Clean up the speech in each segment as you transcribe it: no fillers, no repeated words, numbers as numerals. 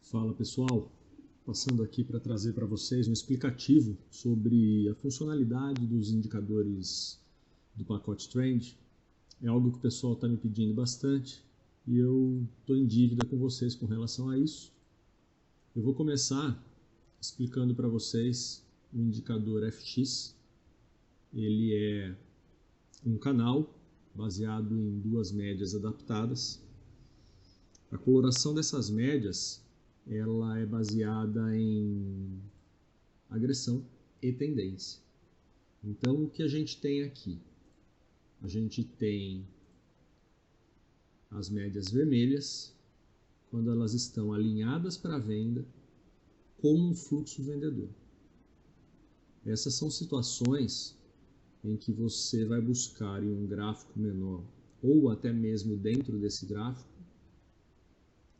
Fala pessoal, passando aqui para trazer para vocês um explicativo sobre a funcionalidade dos indicadores do pacote Trend. É algo que o pessoal está me pedindo bastante e eu estou em dívida com vocês com relação a isso. Eu vou começar explicando para vocês o indicador FX. Ele é um canal baseado em duas médias adaptadas. A coloração dessas médias ela é baseada em agressão e tendência. Então, o que a gente tem aqui? A gente tem as médias vermelhas, quando elas estão alinhadas para a venda com o fluxo vendedor. Essas são situações em que você vai buscar em um gráfico menor ou até mesmo dentro desse gráfico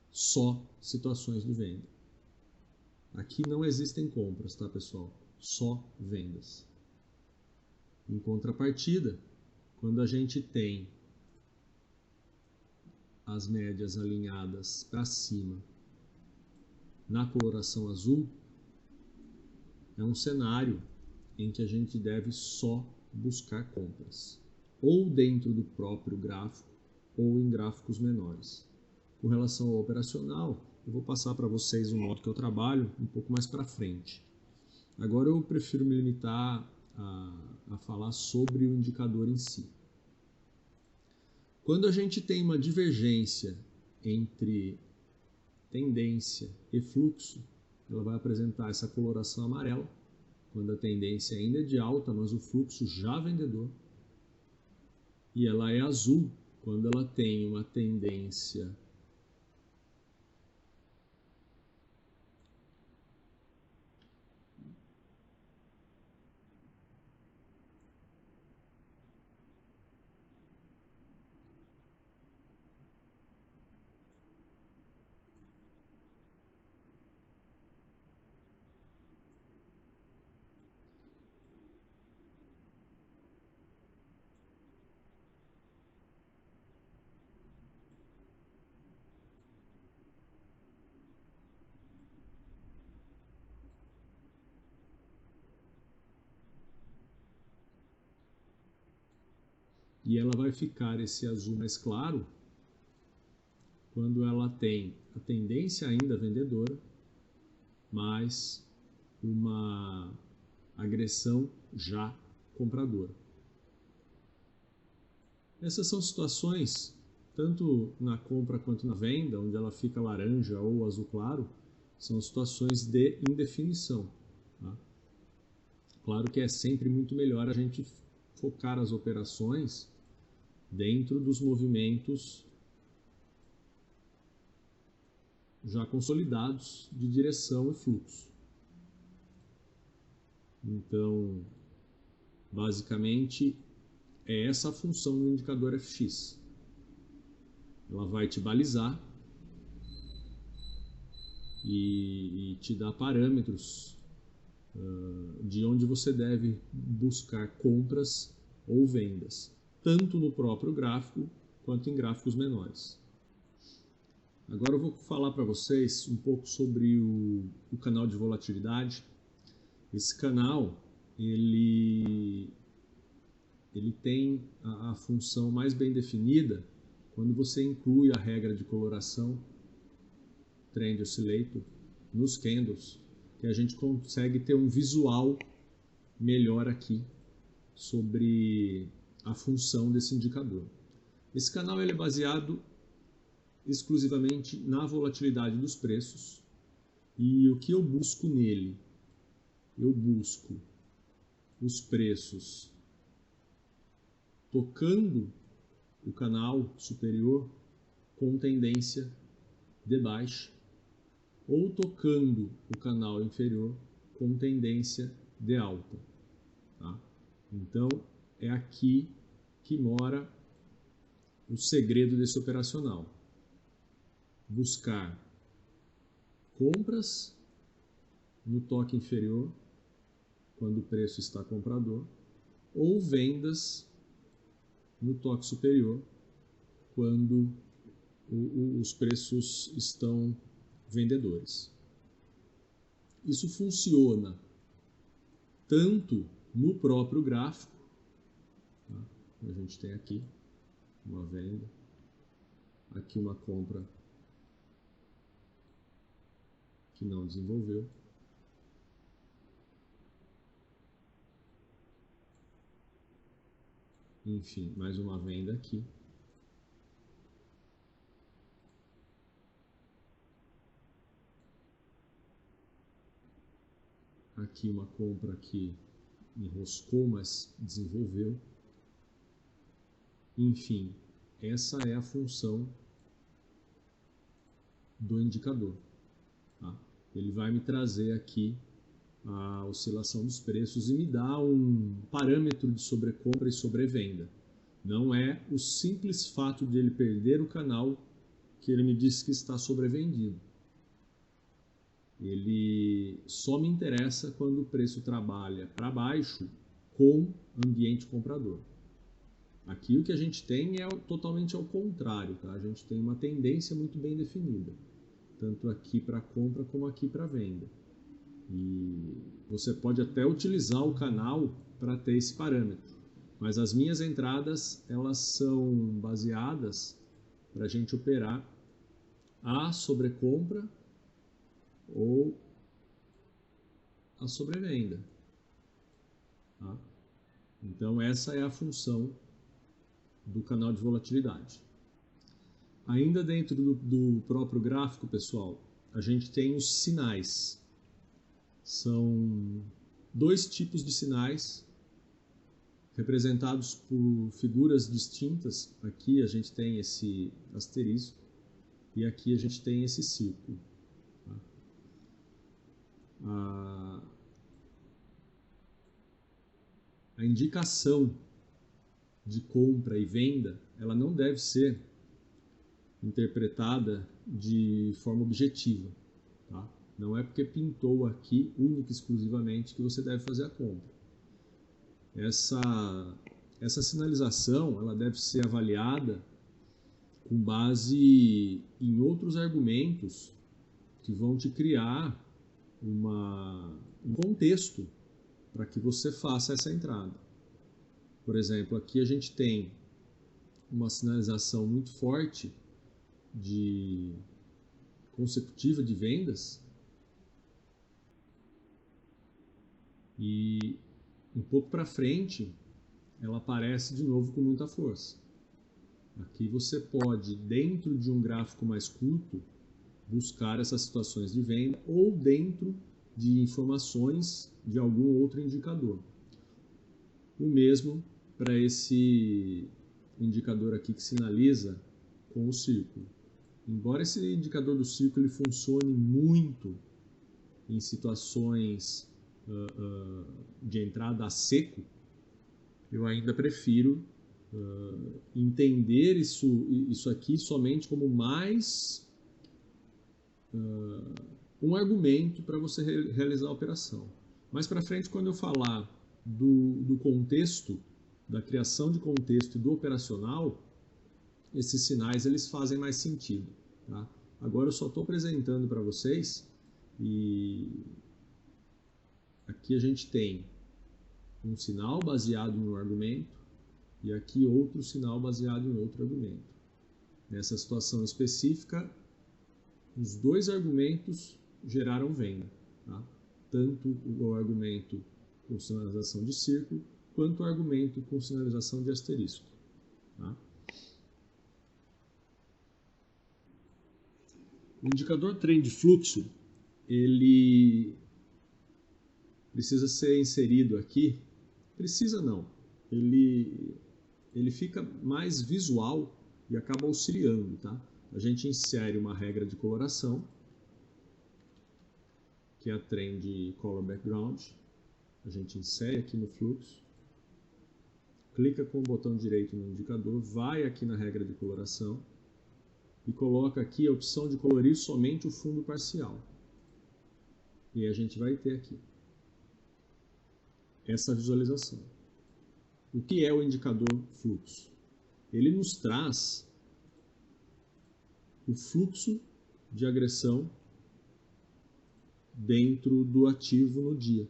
só situações de venda. Aqui não existem compras, tá pessoal? Só vendas. Em contrapartida, quando a gente tem as médias alinhadas para cima na coloração azul, é um cenário em que a gente deve só buscar compras, ou dentro do próprio gráfico, ou em gráficos menores. Com relação ao operacional, eu vou passar para vocês o modo que eu trabalho um pouco mais para frente. Agora eu prefiro me limitar a falar sobre o indicador em si. Quando a gente tem uma divergência entre tendência e fluxo, ela vai apresentar essa coloração amarela, quando a tendência ainda é de alta, mas o fluxo já vendedor. E ela é azul, quando ela tem uma tendência e ela vai ficar esse azul mais claro quando ela tem a tendência ainda vendedora, mas uma agressão já compradora. Essas são situações, tanto na compra quanto na venda, onde ela fica laranja ou azul claro, são situações de indefinição. Tá? Claro que é sempre muito melhor a gente focar as operações dentro dos movimentos já consolidados de direção e fluxo. Então, basicamente, é essa a função do indicador FX. Ela vai te balizar e te dar parâmetros de onde você deve buscar compras ou vendas, tanto no próprio gráfico quanto em gráficos menores. Agora eu vou falar para vocês um pouco sobre o canal de volatilidade. Esse canal ele tem a função mais bem definida quando você inclui a regra de coloração Trend Oscillator nos candles, que a gente consegue ter um visual melhor aqui sobre a função desse indicador. Esse canal ele é baseado exclusivamente na volatilidade dos preços, e o que eu busco nele? Eu busco os preços tocando o canal superior com tendência de baixa ou tocando o canal inferior com tendência de alta. Tá? Então, é aqui que mora o segredo desse operacional. Buscar compras no toque inferior, quando o preço está comprador, ou vendas no toque superior, quando os preços estão vendedores. Isso funciona tanto no próprio gráfico, tá? A gente tem aqui uma venda, aqui uma compra que não desenvolveu. Enfim, mais uma venda aqui. Aqui uma compra que enroscou, mas desenvolveu. Enfim, essa é a função do indicador. Tá? Ele vai me trazer aqui a oscilação dos preços e me dá um parâmetro de sobrecompra e sobrevenda. Não é o simples fato de ele perder o canal que ele me diz que está sobrevendido. Ele só me interessa quando o preço trabalha para baixo com ambiente comprador. Aqui o que a gente tem é totalmente ao contrário, tá? A gente tem uma tendência muito bem definida, tanto aqui para compra como aqui para venda. E você pode até utilizar o canal para ter esse parâmetro, mas as minhas entradas elas são baseadas para a gente operar a sobrecompra ou a sobrevenda. Tá? Então essa é a função do canal de volatilidade. Ainda dentro do próprio gráfico, pessoal, a gente tem os sinais. São dois tipos de sinais representados por figuras distintas. Aqui a gente tem esse asterisco e aqui a gente tem esse círculo. Tá? A indicação de compra e venda, ela não deve ser interpretada de forma objetiva. Tá? Não é porque pintou aqui única e exclusivamente que você deve fazer a compra. Essa sinalização ela deve ser avaliada com base em outros argumentos que vão te criar um contexto para que você faça essa entrada. Por exemplo, aqui a gente tem uma sinalização muito forte consecutiva de vendas e um pouco para frente ela aparece de novo com muita força. Aqui você pode, dentro de um gráfico mais curto, buscar essas situações de venda ou dentro de informações de algum outro indicador. O mesmo para esse indicador aqui que sinaliza com o círculo. Embora esse indicador do círculo ele funcione muito em situações de entrada a seco, eu ainda prefiro entender isso aqui somente como mais um argumento para você realizar a operação. Mais para frente, quando eu falar do contexto, da criação de contexto e do operacional, esses sinais eles fazem mais sentido. Tá? Agora eu só estou apresentando para vocês e aqui a gente tem um sinal baseado em um argumento e aqui outro sinal baseado em outro argumento. Nessa situação específica, os dois argumentos geraram venda. Tá? Tanto o argumento com sinalização de círculo quanto o argumento com sinalização de asterisco. Tá? O indicador trend fluxo, ele precisa ser inserido aqui. Precisa não. Ele fica mais visual e acaba auxiliando. Tá? A gente insere uma regra de coloração, que é a Trend Color Background. A gente insere aqui no fluxo, clica com o botão direito no indicador, vai aqui na regra de coloração e coloca aqui a opção de colorir somente o fundo parcial. E a gente vai ter aqui essa visualização. O que é o indicador fluxo? Ele nos traz o fluxo de agressão dentro do ativo no dia.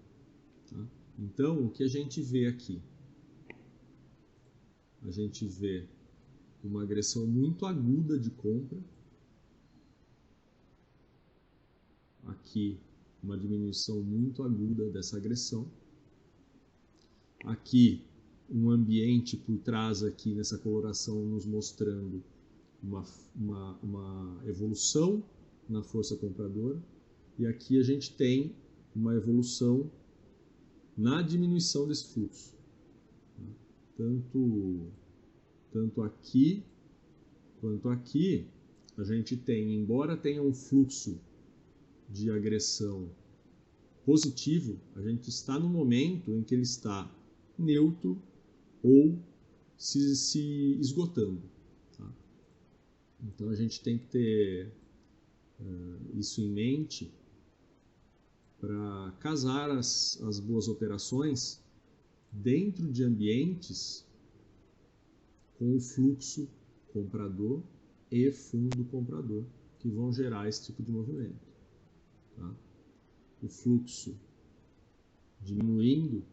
Tá? Então, o que a gente vê aqui? A gente vê uma agressão muito aguda de compra. Aqui, uma diminuição muito aguda dessa agressão. Aqui, um ambiente por trás aqui nessa coloração nos mostrando uma evolução na força compradora. E aqui a gente tem uma evolução na diminuição desse fluxo. Tanto aqui quanto aqui, a gente tem, embora tenha um fluxo de agressão positivo, a gente está no momento em que ele está neutro ou se esgotando. Tá? Então a gente tem que ter isso em mente para casar as boas operações dentro de ambientes com o fluxo comprador e fundo comprador, que vão gerar esse tipo de movimento. Tá? O fluxo diminuindo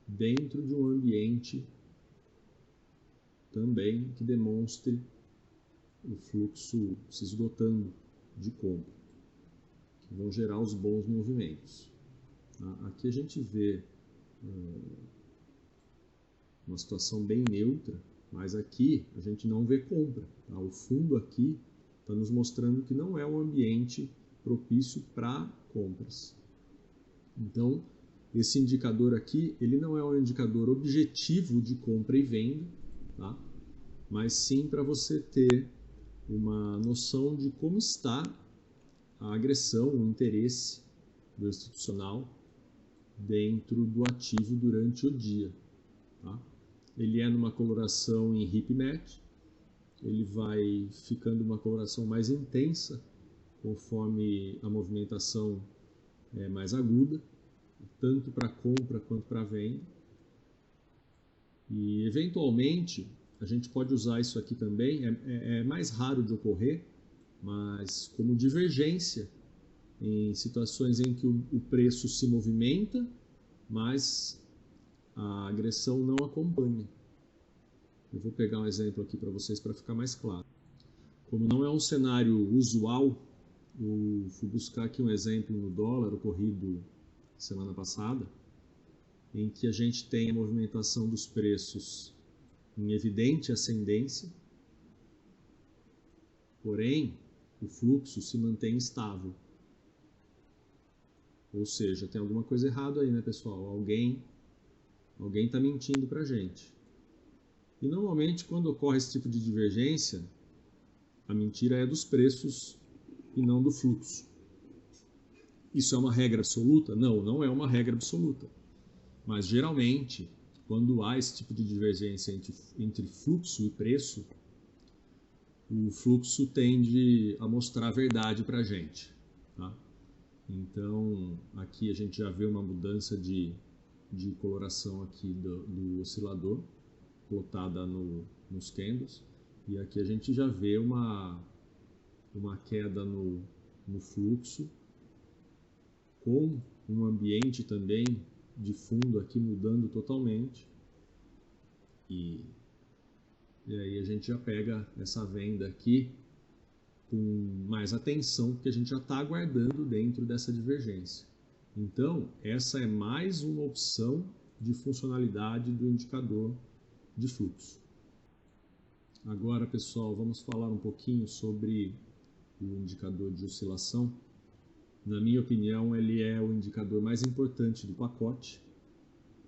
dentro de um ambiente também que demonstre o fluxo se esgotando de compra, que vão gerar os bons movimentos. Tá? Aqui a gente vê uma situação bem neutra, mas aqui a gente não vê compra. Tá? O fundo aqui está nos mostrando que não é um ambiente propício para compras. Então, esse indicador aqui, ele não é um indicador objetivo de compra e venda, tá? Mas sim para você ter uma noção de como está a agressão, o interesse do institucional dentro do ativo durante o dia. Tá? Ele é numa coloração em heat map, ele vai ficando uma coloração mais intensa conforme a movimentação é mais aguda, tanto para compra quanto para venda. E eventualmente a gente pode usar isso aqui também, é mais raro de ocorrer, mas como divergência em situações em que o preço se movimenta, mas a agressão não acompanha. Eu vou pegar um exemplo aqui para vocês para ficar mais claro. Como não é um cenário usual, eu fui buscar aqui um exemplo no dólar ocorrido semana passada, em que a gente tem a movimentação dos preços em evidente ascendência, porém o fluxo se mantém estável. Ou seja, tem alguma coisa errada aí, né, pessoal? Alguém está mentindo para a gente. E normalmente quando ocorre esse tipo de divergência, a mentira é dos preços e não do fluxo. Isso é uma regra absoluta? Não, não é uma regra absoluta. Mas geralmente, quando há esse tipo de divergência entre fluxo e preço, o fluxo tende a mostrar a verdade para a gente. Tá? Então, aqui a gente já vê uma mudança de coloração aqui do oscilador, plotada nos candles, e aqui a gente já vê uma queda no fluxo, com um ambiente também de fundo aqui mudando totalmente, e aí a gente já pega essa venda aqui com mais atenção, porque a gente já está aguardando dentro dessa divergência. Então, essa é mais uma opção de funcionalidade do indicador de fluxo. Agora, pessoal, vamos falar um pouquinho sobre o indicador de oscilação. Na minha opinião, ele é o indicador mais importante do pacote.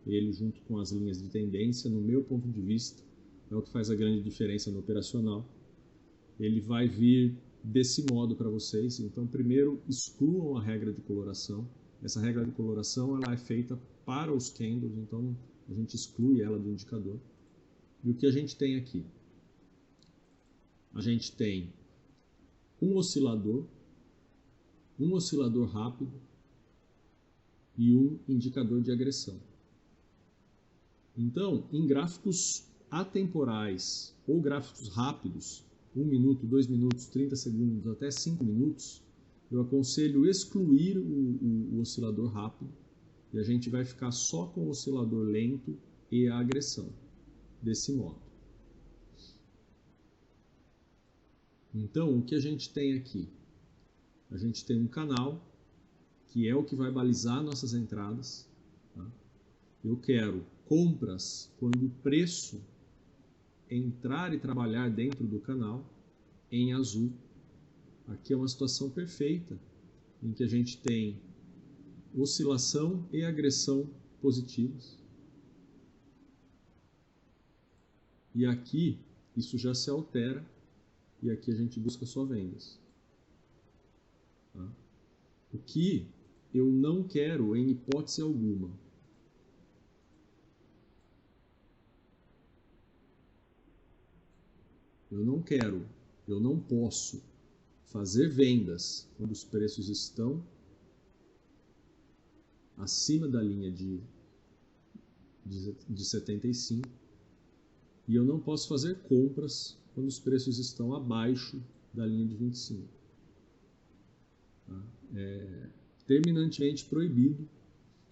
Ele, junto com as linhas de tendência, no meu ponto de vista, é o que faz a grande diferença no operacional. Ele vai vir desse modo para vocês. Então, primeiro, excluam a regra de coloração. Essa regra de coloração ela é feita para os candles, então a gente exclui ela do indicador. E o que a gente tem aqui? A gente tem um oscilador rápido e um indicador de agressão. Então, em gráficos atemporais ou gráficos rápidos, 1 minuto, 2 minutos, 30 segundos, até 5 minutos, eu aconselho excluir o oscilador rápido e a gente vai ficar só com o oscilador lento e a agressão, desse modo. Então, o que a gente tem aqui? A gente tem um canal, que é o que vai balizar nossas entradas. Tá? Eu quero compras quando o preço entrar e trabalhar dentro do canal, em azul. Aqui é uma situação perfeita, em que a gente tem oscilação e agressão positivas. E aqui, isso já se altera, e aqui a gente busca só vendas. Tá? O que eu não quero, em hipótese alguma, eu não posso fazer vendas quando os preços estão acima da linha de 75 e eu não posso fazer compras quando os preços estão abaixo da linha de 25. Tá? É terminantemente proibido.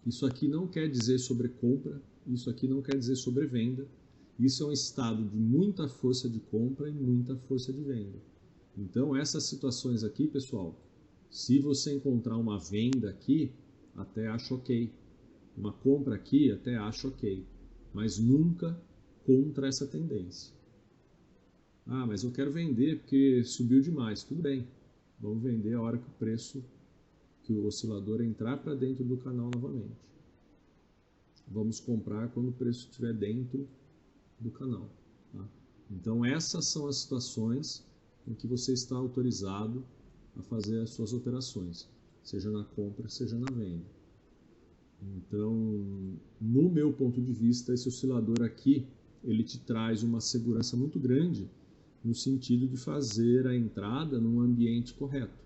Isso aqui não quer dizer sobre compra, isso aqui não quer dizer sobre venda. Isso é um estado de muita força de compra e muita força de venda. Então, essas situações aqui, pessoal, se você encontrar uma venda aqui, até acho ok. Uma compra aqui, até acho ok. Mas nunca contra essa tendência. Ah, mas eu quero vender porque subiu demais. Tudo bem, vamos vender a hora que o preço, que o oscilador entrar para dentro do canal novamente. Vamos comprar quando o preço estiver dentro do canal. Tá? Então essas são as situações em que você está autorizado a fazer as suas operações, seja na compra, seja na venda. Então, no meu ponto de vista, esse oscilador aqui, ele te traz uma segurança muito grande no sentido de fazer a entrada num ambiente correto.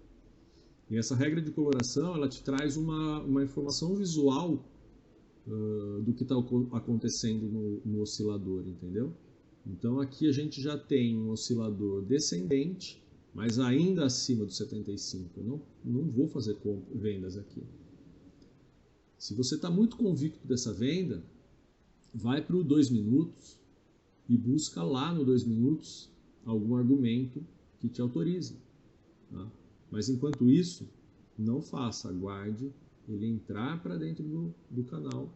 E essa regra de coloração, ela te traz uma informação visual do que está acontecendo no oscilador, entendeu? Então aqui a gente já tem um oscilador descendente, mas ainda acima do 75. Eu não vou fazer vendas aqui. Se você está muito convicto dessa venda, vai para o 2 minutos e busca lá no 2 minutos algum argumento que te autorize. Tá? Mas enquanto isso, não faça, aguarde ele entrar para dentro do canal,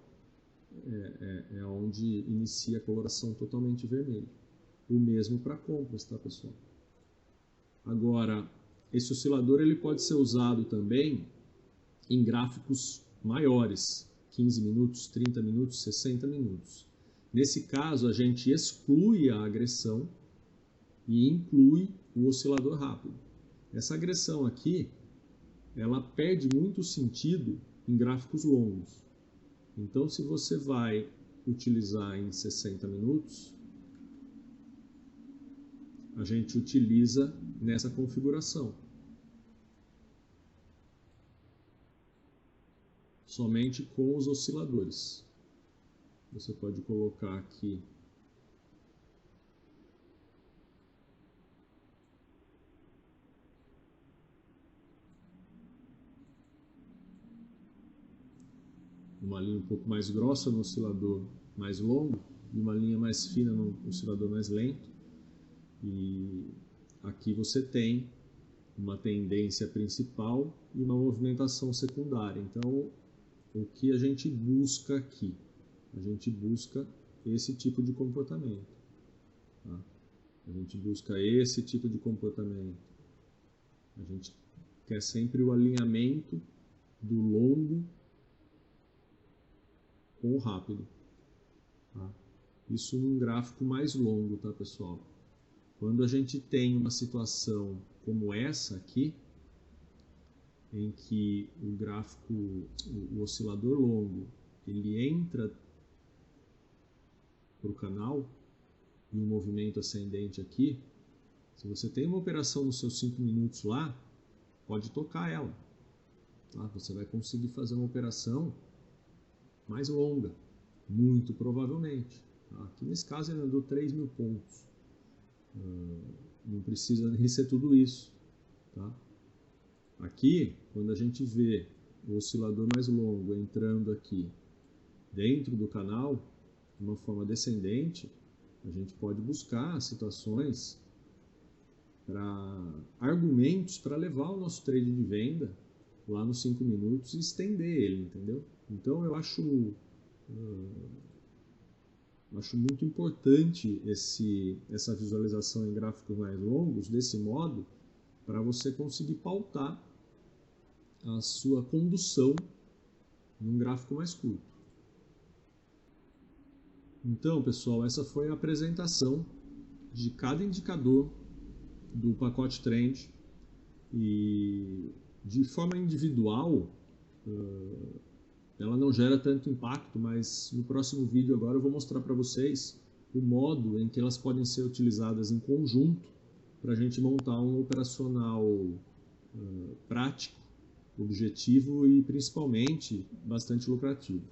é onde inicia a coloração totalmente vermelha. O mesmo para compras, tá, pessoal? Agora, esse oscilador ele pode ser usado também em gráficos maiores, 15 minutos, 30 minutos, 60 minutos. Nesse caso, a gente exclui a agressão e inclui o oscilador rápido. Essa agressão aqui, ela perde muito sentido em gráficos longos. Então, se você vai utilizar em 60 minutos, a gente utiliza nessa configuração. Somente com os osciladores. Você pode colocar aqui uma linha um pouco mais grossa no oscilador mais longo e uma linha mais fina no oscilador mais lento. E aqui você tem uma tendência principal e uma movimentação secundária. Então, o que a gente busca aqui? A gente busca esse tipo de comportamento. Tá? A gente busca esse tipo de comportamento. A gente quer sempre o alinhamento do longo com o rápido. Tá? Isso num gráfico mais longo, tá, pessoal? Quando a gente tem uma situação como essa aqui, em que o gráfico, o oscilador longo, ele entra para o canal e um movimento ascendente aqui, se você tem uma operação nos seus 5 minutos lá, pode tocar ela. Tá? Você vai conseguir fazer uma operação mais longa, muito provavelmente. Tá? Aqui nesse caso ele andou 3.000 pontos. Não precisa nem ser tudo isso. Tá? Aqui, quando a gente vê o oscilador mais longo entrando aqui dentro do canal, de uma forma descendente, a gente pode buscar situações argumentos para levar o nosso trade de venda lá nos 5 minutos e estender ele, entendeu? Então eu acho muito importante essa visualização em gráficos mais longos, desse modo, para você conseguir pautar a sua condução num gráfico mais curto. Então, pessoal, essa foi a apresentação de cada indicador do pacote Trend, e de forma individual ela não gera tanto impacto, mas no próximo vídeo agora eu vou mostrar para vocês o modo em que elas podem ser utilizadas em conjunto para a gente montar um operacional prático, objetivo e principalmente bastante lucrativo.